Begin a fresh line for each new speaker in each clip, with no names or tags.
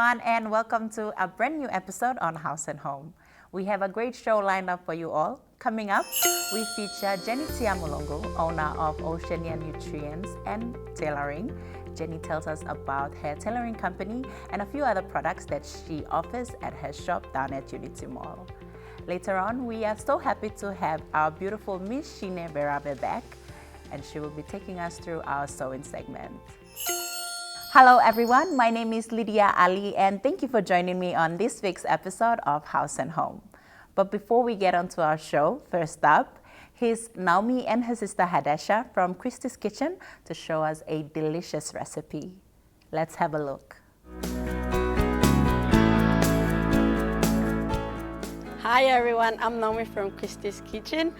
everyone, and welcome to a brand new episode on House and Home. We have a great show lined up for you all. Coming up, we feature Jenny Tiamulongo, owner of Oceania Nutrients and Tailoring. Jenny tells us about her tailoring company and a few other products that she offers at her shop down at Unity Mall. Later on, we are so happy to have our beautiful Miss Shine Berabe back, and she will be taking us through our sewing segment. Hello everyone, my name is Lydia Ali and thank you for joining me on this week's episode of House and Home. But before we get on to our show, first up, here's Naomi and her sister Hadesha from Christy's Kitchen to show us a delicious recipe. Let's have a look.
Hi everyone, I'm Naomi from Christy's Kitchen.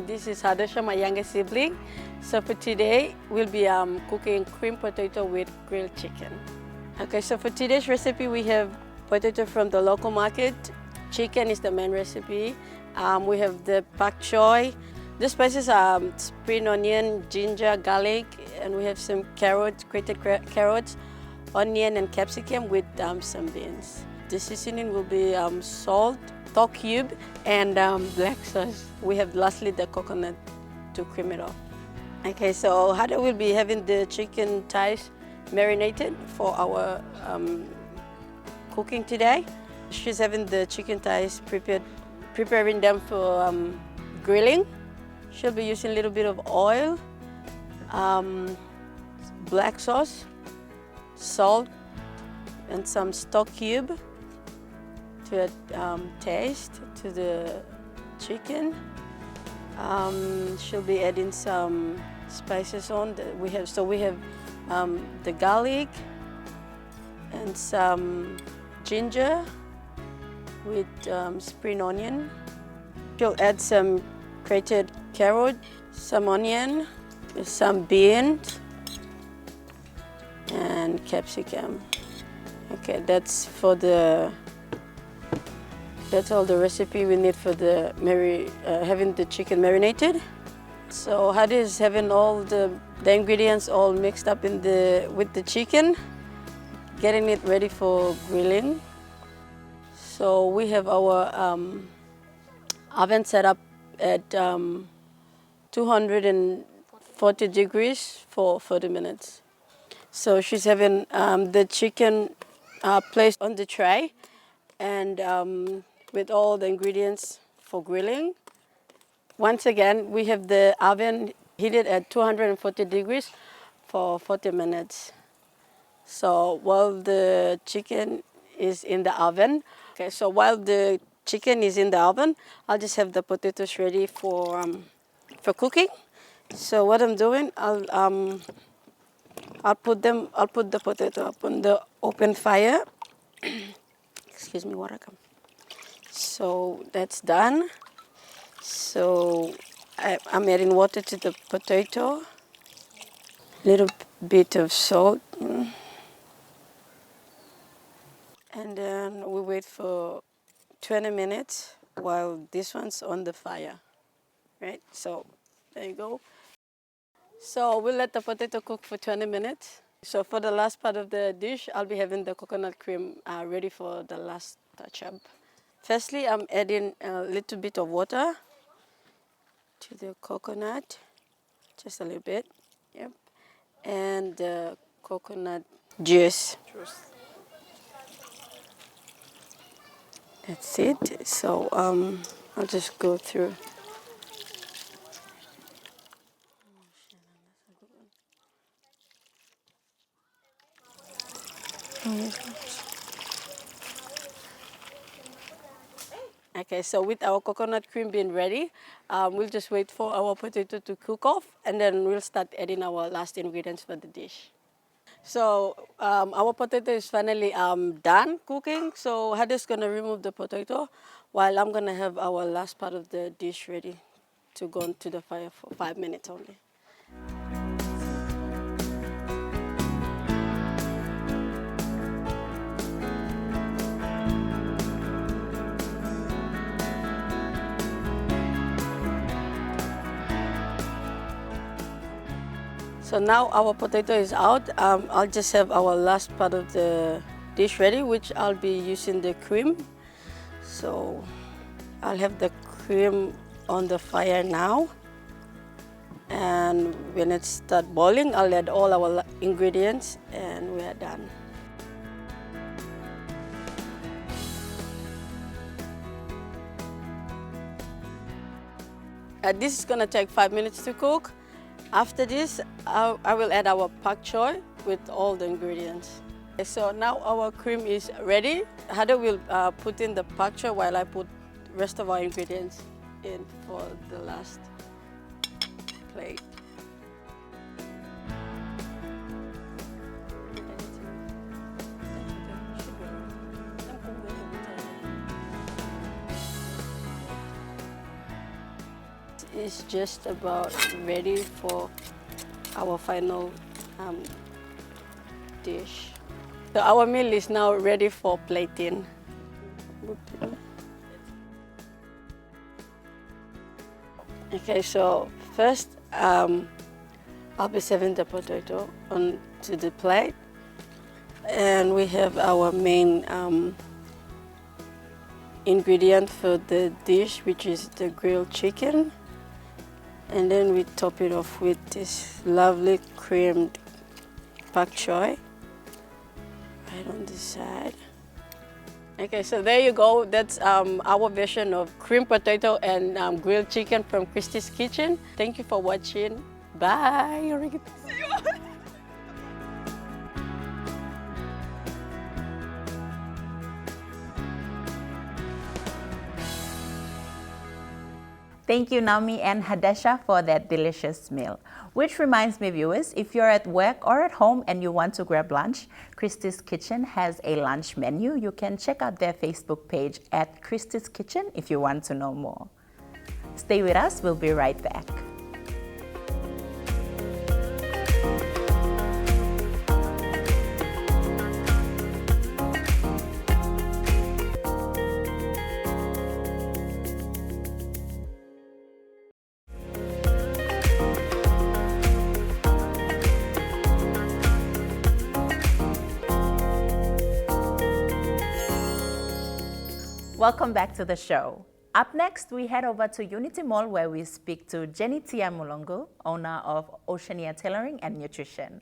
This is Hadesha, my younger sibling. So for today, we'll be cooking cream potato with grilled chicken. Okay, so for today's recipe, we have potato from the local market. Chicken is the main recipe. We have the pak choy. The spices are spring onion, ginger, garlic, and we have some carrots, grated carrots, onion and capsicum with some beans. The seasoning will be salt, stock cube, and black sauce. We have lastly the coconut to cream it off. Okay, so Hada will be having the chicken thighs marinated for our cooking today. She's having the chicken thighs preparing them for grilling. She'll be using a little bit of oil, black sauce, salt, and some stock cube to taste to the chicken. She'll be adding some spices on. We have the garlic and some ginger with spring onion. She'll add some grated carrot, some onion, some beans, and capsicum. Okay, that's all the recipe we need for the having the chicken marinated. So Hadi is having all the ingredients all mixed up with the chicken, getting it ready for grilling. So we have our oven set up at 240 degrees for 40 minutes. So she's having the chicken placed on the tray and with all the ingredients for grilling. Once again, we have the oven heated at 240 degrees for 40 minutes. So while the chicken is in the oven, while the chicken is in the oven, I'll just have the potatoes ready for cooking. So what I'm doing, I'll put the potato up on the open fire. Excuse me, water come. So that's done. So I'm adding water to the potato, a little bit of salt, and then we wait for 20 minutes while this one's on the fire, right? So there you go. So we'll let the potato cook for 20 minutes. So for the last part of the dish, I'll be having the coconut cream ready for the last touch-up. Firstly, I'm adding a little bit of water to the coconut, just a little bit, yep, and the coconut juice. That's it. So I'll just go through. Okay, so with our coconut cream being ready, we'll just wait for our potato to cook off, and then we'll start adding our last ingredients for the dish. So our potato is finally done cooking, so Hada's gonna remove the potato while I'm gonna have our last part of the dish ready to go into the fire for 5 minutes only. So now our potato is out. I'll just have our last part of the dish ready, which I'll be using the cream. So I'll have the cream on the fire now. And when it starts boiling, I'll add all our ingredients and we are done. This is gonna take 5 minutes to cook. After this, I will add our pak choy with all the ingredients. So now our cream is ready. Hada will put in the pak choy while I put rest of our ingredients in for the last plate. It's just about ready for our final dish. So our meal is now ready for plating. Okay, so first I'll be serving the potato onto the plate. And we have our main ingredient for the dish, which is the grilled chicken. And then we top it off with this lovely creamed pak choy right on the side. Okay, so there you go. That's our version of creamed potato and grilled chicken from Christy's Kitchen. Thank you for watching. Bye.
Thank you, Naomi and Hadesha, for that delicious meal. Which reminds me, viewers, if you're at work or at home and you want to grab lunch, Christy's Kitchen has a lunch menu. You can check out their Facebook page at Christy's Kitchen if you want to know more. Stay with us, we'll be right back. Welcome back to the show. Up next, we head over to Unity Mall where we speak to Jenny Tia Mulungu, owner of Oceania Tailoring and Nutrition.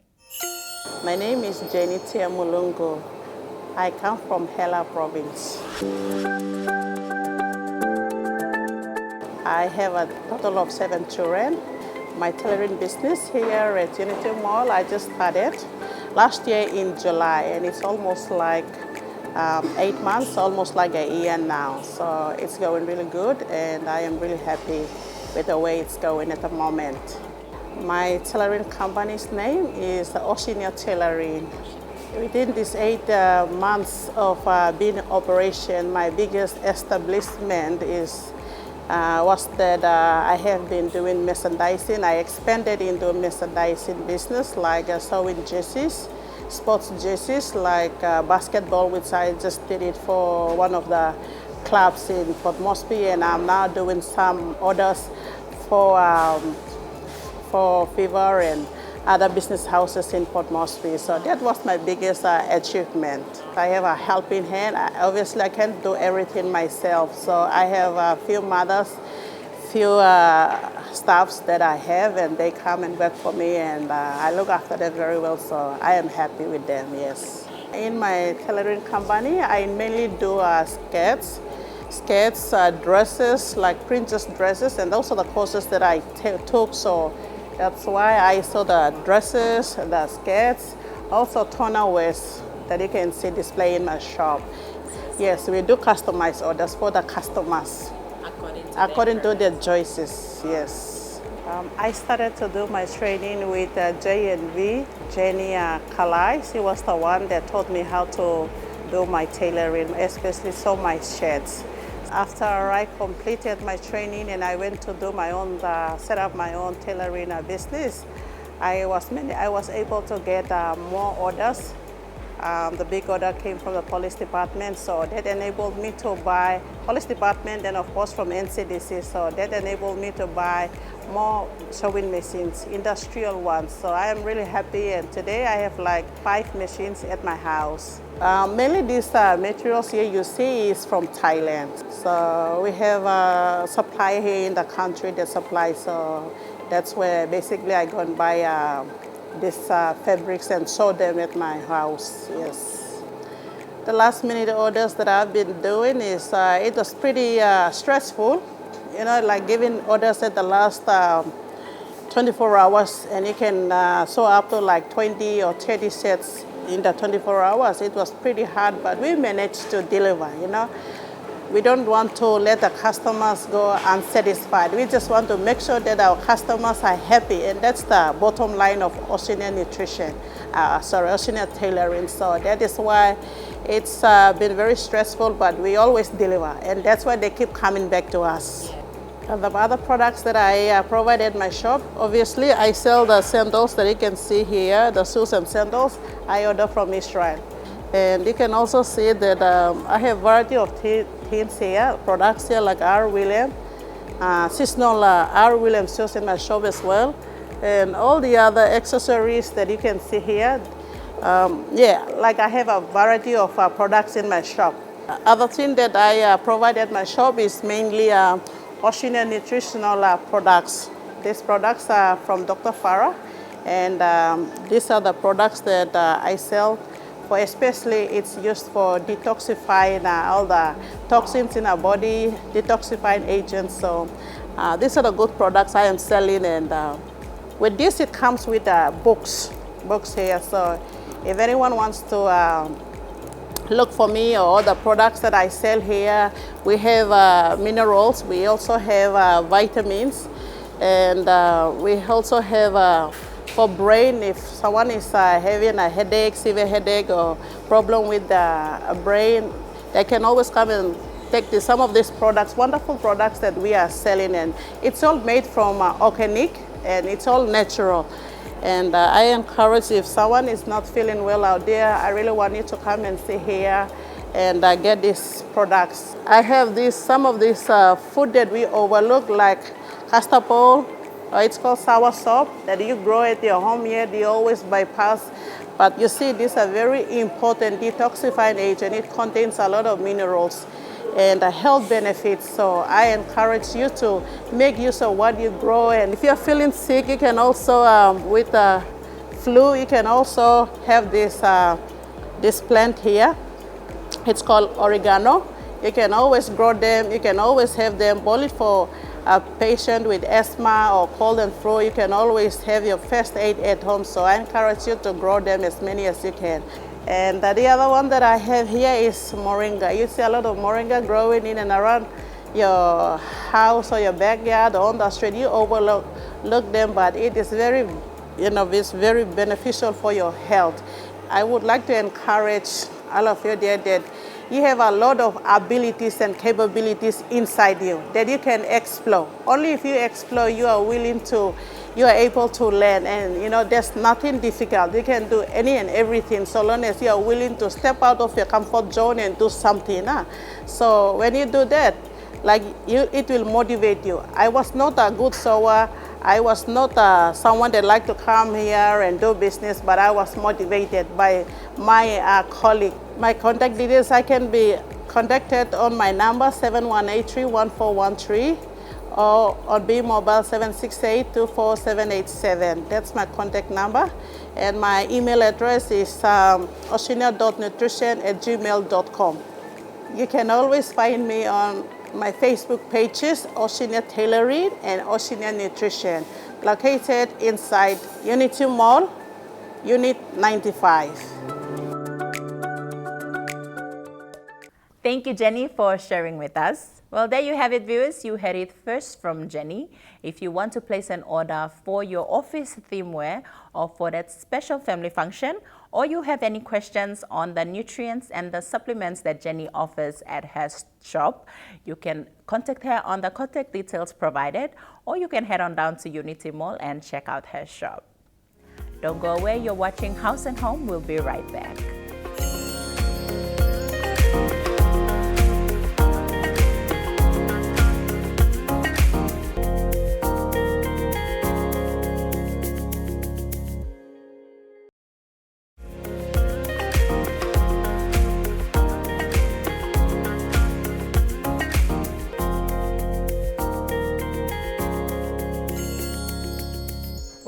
My name is Jenny Tia Mulungu. I come from Hela province. I have a total of 7 children. My tailoring business here at Unity Mall, I just started last year in July, and it's almost like 8 months, almost like a year now. So it's going really good, and I am really happy with the way it's going at the moment. My tailoring company's name is Oceania Tailoring. Within these 8 months of being in operation, my biggest establishment was that I have been doing merchandising. I expanded into merchandising business like sewing jerseys, sports jerseys like basketball, which I just did it for one of the clubs in Port Moresby, and I'm now doing some orders for Fever and other business houses in Port Moresby. So that was my biggest achievement. I have a helping hand. Obviously, I can't do everything myself, so I have a few mothers, few staffs that I have, and they come and work for me, and I look after them very well, so I am happy with them, yes. In my tailoring company, I mainly do skirts, dresses, like princess dresses, and those are the courses that I took, so that's why I saw the dresses, the skirts, also toner wears that you can see display in my shop. Yes, we do customized orders for the customers. According to their choices, yes. I started to do my training with J&V, Jenny Kalai. She was the one that taught me how to do my tailoring, especially sew my shirts. After I completed my training and I went to do my own, set up my own tailoring business, I was able to get more orders The big order came from the police department, so that enabled me to buy police department and of course from NCDC. So that enabled me to buy more sewing machines, industrial ones. So I am really happy, and today I have like 5 machines at my house. Mainly these materials here you see is from Thailand. So we have a supplier here in the country that supplies, so that's where basically I go and buy these fabrics and sew them at my house, yes. The last minute orders that I've been doing is, it was pretty stressful, you know, like giving orders at the last 24 hours, and you can sew up to like 20 or 30 sets in the 24 hours. It was pretty hard, but we managed to deliver, you know. We don't want to let the customers go unsatisfied. We just want to make sure that our customers are happy, and that's the bottom line of Oceania Nutrition, Oceania Tailoring. So that is why it's been very stressful, but we always deliver, and that's why they keep coming back to us. The other products that I provide at my shop, obviously I sell the sandals that you can see here, the shoes and sandals I order from Israel. And you can also see that I have a variety of things here, products here like R. William, seasonal R. William shoes in my shop as well, and all the other accessories that you can see here. Yeah, like I have a variety of products in my shop. Other thing that I provide at my shop is mainly Oceania nutritional products. These products are from Dr. Farah, and these are the products that I sell. Especially it's used for detoxifying all the toxins in our body, detoxifying agents. So these are the good products I am selling, and with this it comes with books here. So if anyone wants to look for me or the products that I sell here, we have minerals, we also have vitamins, and we also have for brain, if someone is having a headache, severe headache or problem with the brain, they can always come and take some of these products, wonderful products that we are selling, and it's all made from organic and it's all natural. And I encourage, if someone is not feeling well out there, I really want you to come and see here and get these products. I have some of this food that we overlook, like castor oil. It's called sour sop that you grow at your home here. You always bypass. But you see, these are very important detoxifying agent. It contains a lot of minerals and health benefits. So I encourage you to make use of what you grow. And if you're feeling sick, you can also, with the flu, you can also have this plant here. It's called oregano. You can always grow them. You can always have them, boil it for a patient with asthma or cold and flu. You can always have your first aid at home. So I encourage you to grow them as many as you can. And the other one that I have here is moringa. You see a lot of moringa growing in and around your house or your backyard or on the street. You overlook them, but it is very, it's very beneficial for your health. I would like to encourage all of you there that you have a lot of abilities and capabilities inside you that you can explore. Only if you explore, you are able to learn, and there's nothing difficult. You can do any and everything so long as you are willing to step out of your comfort zone and do something. So when you do that, it will motivate you. I was not a good sewer. I was not someone that liked to come here and do business, but I was motivated by my colleague. My contact details, I can be contacted on my number 7183-1413 or on B Mobile 768-24787. That's my contact number. And my email address is oceania.nutrition@gmail.com. You can always find me on my Facebook pages, Oceania Tailoring and Oceania Nutrition, located inside Unity Mall, Unit 95.
Thank you, Jenny, for sharing with us. Well, there you have it, viewers. You heard it first from Jenny. If you want to place an order for your office theme wear or for that special family function, or you have any questions on the nutrients and the supplements that Jenny offers at her shop, you can contact her on the contact details provided, or you can head on down to Unity Mall and check out her shop. Don't go away. You're watching House and Home. We'll be right back.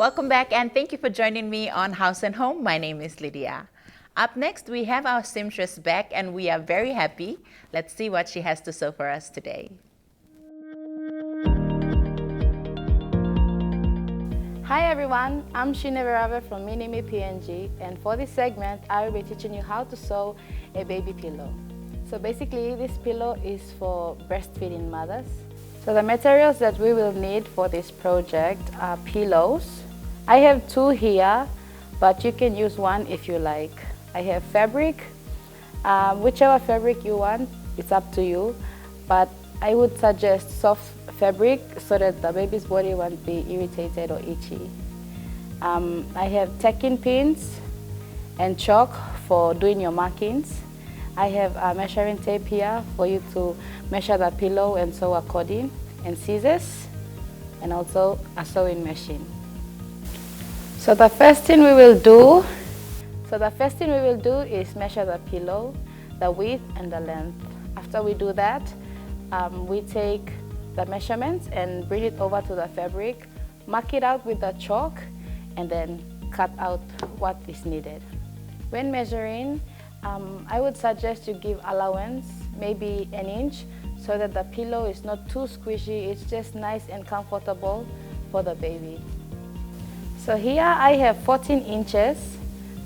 Welcome back and thank you for joining me on House and Home. My name is Lydia. Up next, we have our seamstress back and we are very happy. Let's see what she has to sew for us today.
Hi everyone, I'm Shine Verave from Minimi PNG, and for this segment I will be teaching you how to sew a baby pillow. So basically this pillow is for breastfeeding mothers. So the materials that we will need for this project are pillows. I have 2 here, but you can use 1 if you like. I have fabric, whichever fabric you want, it's up to you, but I would suggest soft fabric so that the baby's body won't be irritated or itchy. I have tacking pins and chalk for doing your markings. I have a measuring tape here for you to measure the pillow and sew according, and scissors, and also a sewing machine. So the first thing we will do is measure the pillow, the width and the length. After we do that, we take the measurements and bring it over to the fabric, mark it out with the chalk, and then cut out what is needed. When measuring, I would suggest you give allowance, maybe 1 inch, so that the pillow is not too squishy, it's just nice and comfortable for the baby. So here I have 14 inches,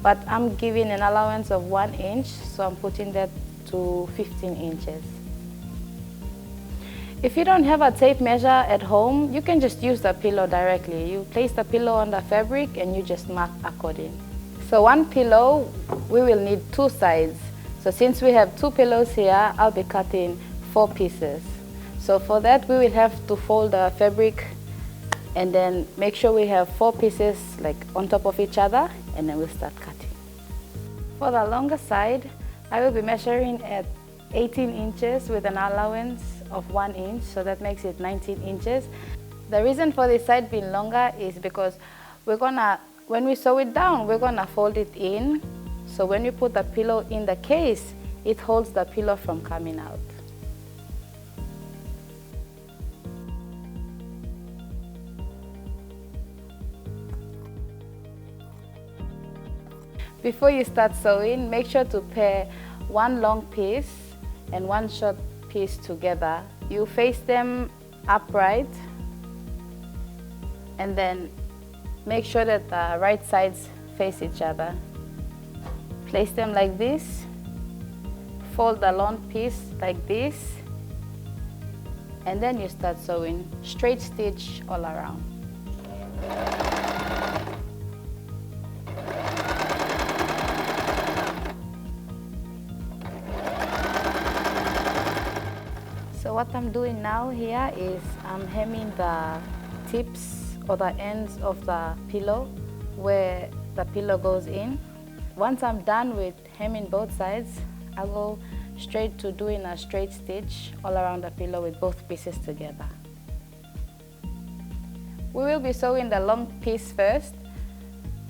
but I'm giving an allowance of 1 inch, so I'm putting that to 15 inches. If you don't have a tape measure at home, you can just use the pillow directly. You place the pillow on the fabric and you just mark according. So 1 pillow, we will need 2 sides. So since we have 2 pillows here, I'll be cutting 4 pieces. So for that, we will have to fold the fabric and then make sure we have 4 pieces like on top of each other, and then we'll start cutting. For the longer side, I will be measuring at 18 inches with an allowance of 1 inch, so that makes it 19 inches. The reason for this side being longer is because when we sew it down, we're gonna fold it in. So when we put the pillow in the case, it holds the pillow from coming out. Before you start sewing, make sure to pair 1 long piece and 1 short piece together. You face them upright and then make sure that the right sides face each other. Place them like this, fold the long piece like this, and then you start sewing. Straight stitch all around. So what I'm doing now here is I'm hemming the tips or the ends of the pillow where the pillow goes in. Once I'm done with hemming both sides, I'll go straight to doing a straight stitch all around the pillow with both pieces together. We will be sewing the long piece first.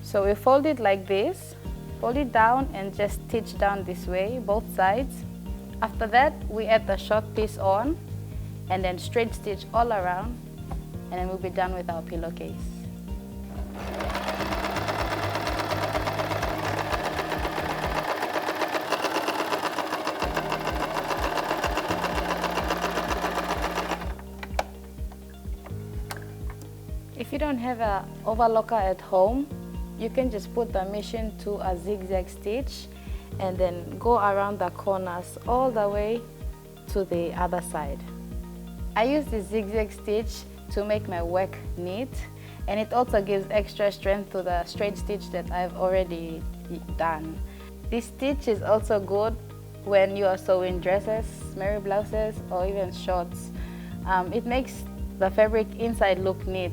So we fold it like this, fold it down and just stitch down this way, both sides. After that, we add the short piece on and then straight stitch all around, and then we'll be done with our pillowcase. If you don't have an overlocker at home, you can just put the machine to a zigzag stitch and then go around the corners all the way to the other side. I use the zigzag stitch to make my work neat, and it also gives extra strength to the straight stitch that I've already done. This stitch is also good when you are sewing dresses, Mary blouses, or even shorts. It makes the fabric inside look neat.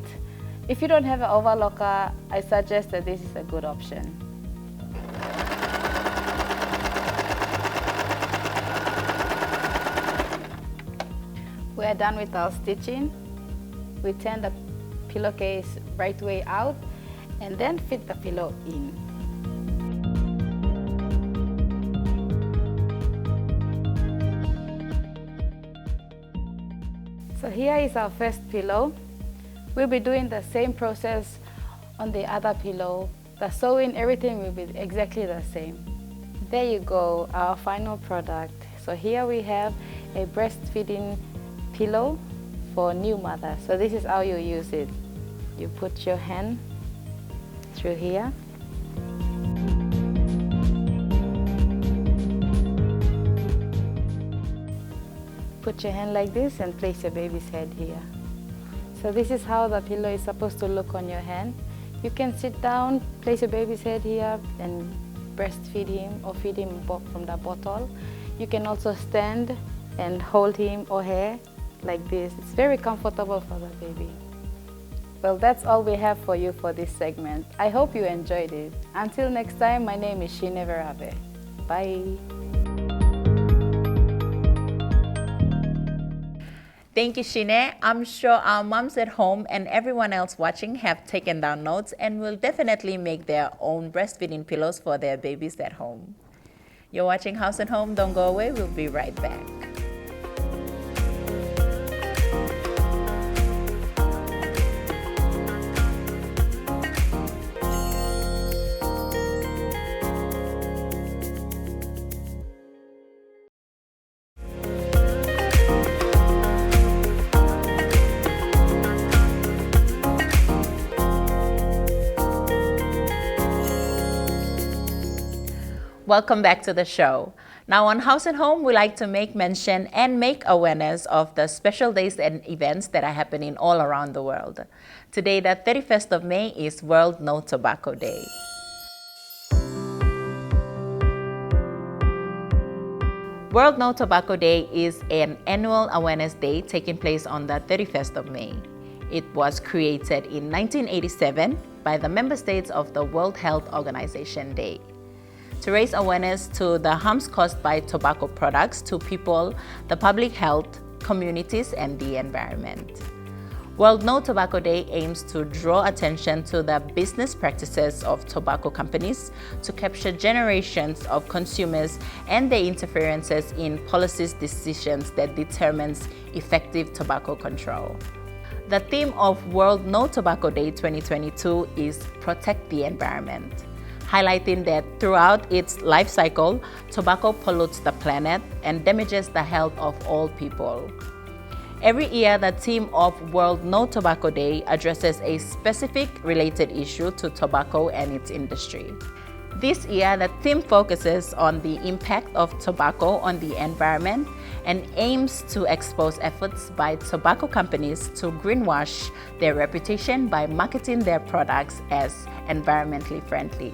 If you don't have an overlocker, I suggest that this is a good option. We are done with our stitching. We turn the pillowcase right way out and then fit the pillow in. So here is our first pillow. We'll be doing the same process on the other pillow. The sewing, everything will be exactly the same. There you go, our final product. So here we have a breastfeeding pillow for new mothers. So this is how you use it. You put your hand through here. Put your hand like this and place your baby's head here. So this is how the pillow is supposed to look on your hand. You can sit down, place your baby's head here and breastfeed him or feed him from the bottle. You can also stand and hold him or her like this. It's very comfortable for the baby. Well, that's all we have for you for this segment. I hope you enjoyed it. Until next time, my name is Shine Verave. Bye.
Thank you, Shine. I'm sure our moms at home and everyone else watching have taken down notes and will definitely make their own breastfeeding pillows for their babies at home. You're watching House and Home. Don't go away. We'll be right back. Welcome back to the show. Now on House and Home, we like to make mention and make awareness of the special days and events that are happening all around the world. Today, the 31st of May, is World No Tobacco Day. World No Tobacco Day is an annual awareness day taking place on the 31st of May. It was created in 1987 by the member states of the World Health Organization Day to raise awareness to the harms caused by tobacco products to people, the public health, communities, and the environment. World No Tobacco Day aims to draw attention to the business practices of tobacco companies to capture generations of consumers and their interferences in policy decisions that determines effective tobacco control. The theme of World No Tobacco Day 2022 is Protect the Environment, highlighting that throughout its life cycle, tobacco pollutes the planet and damages the health of all people. Every year, the theme of World No Tobacco Day addresses a specific related issue to tobacco and its industry. This year, the theme focuses on the impact of tobacco on the environment and aims to expose efforts by tobacco companies to greenwash their reputation by marketing their products as environmentally friendly.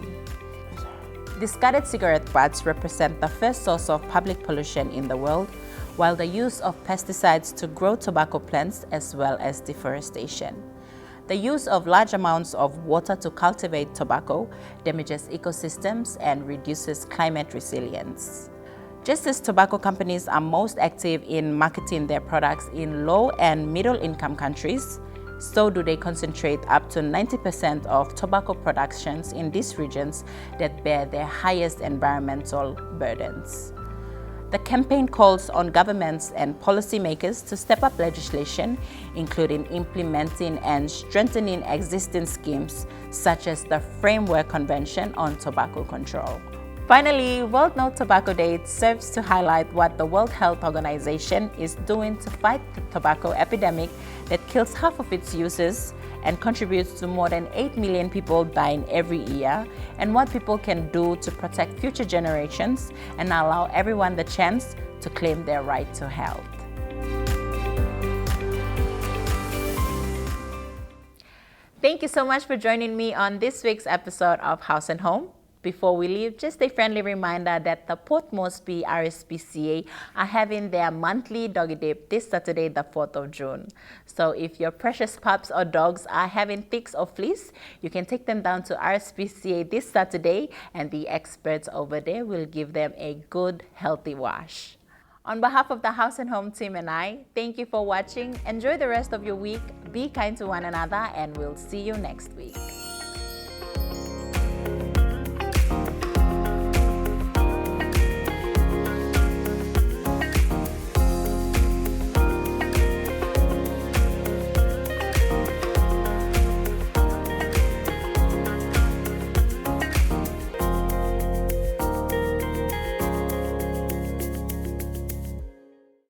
Discarded cigarette butts represent the first source of public pollution in the world, while the use of pesticides to grow tobacco plants as well as deforestation. The use of large amounts of water to cultivate tobacco damages ecosystems and reduces climate resilience. Just as tobacco companies are most active in marketing their products in low and middle income countries, so do they concentrate up to 90% of tobacco productions in these regions that bear their highest environmental burdens. The campaign calls on governments and policymakers to step up legislation, including implementing and strengthening existing schemes such as the Framework Convention on Tobacco Control. Finally, World No Tobacco Day serves to highlight what the World Health Organization is doing to fight the tobacco epidemic that kills half of its users and contributes to more than 8 million people dying every year, and what people can do to protect future generations and allow everyone the chance to claim their right to health. Thank you so much for joining me on this week's episode of House and Home. Before we leave, just a friendly reminder that the Port Moresby RSPCA are having their monthly doggy dip this Saturday, the 4th of June. So if your precious pups or dogs are having ticks or fleas, you can take them down to RSPCA this Saturday and the experts over there will give them a good, healthy wash. On behalf of the House and Home team and I, thank you for watching. Enjoy the rest of your week, be kind to one another, and we'll see you next week.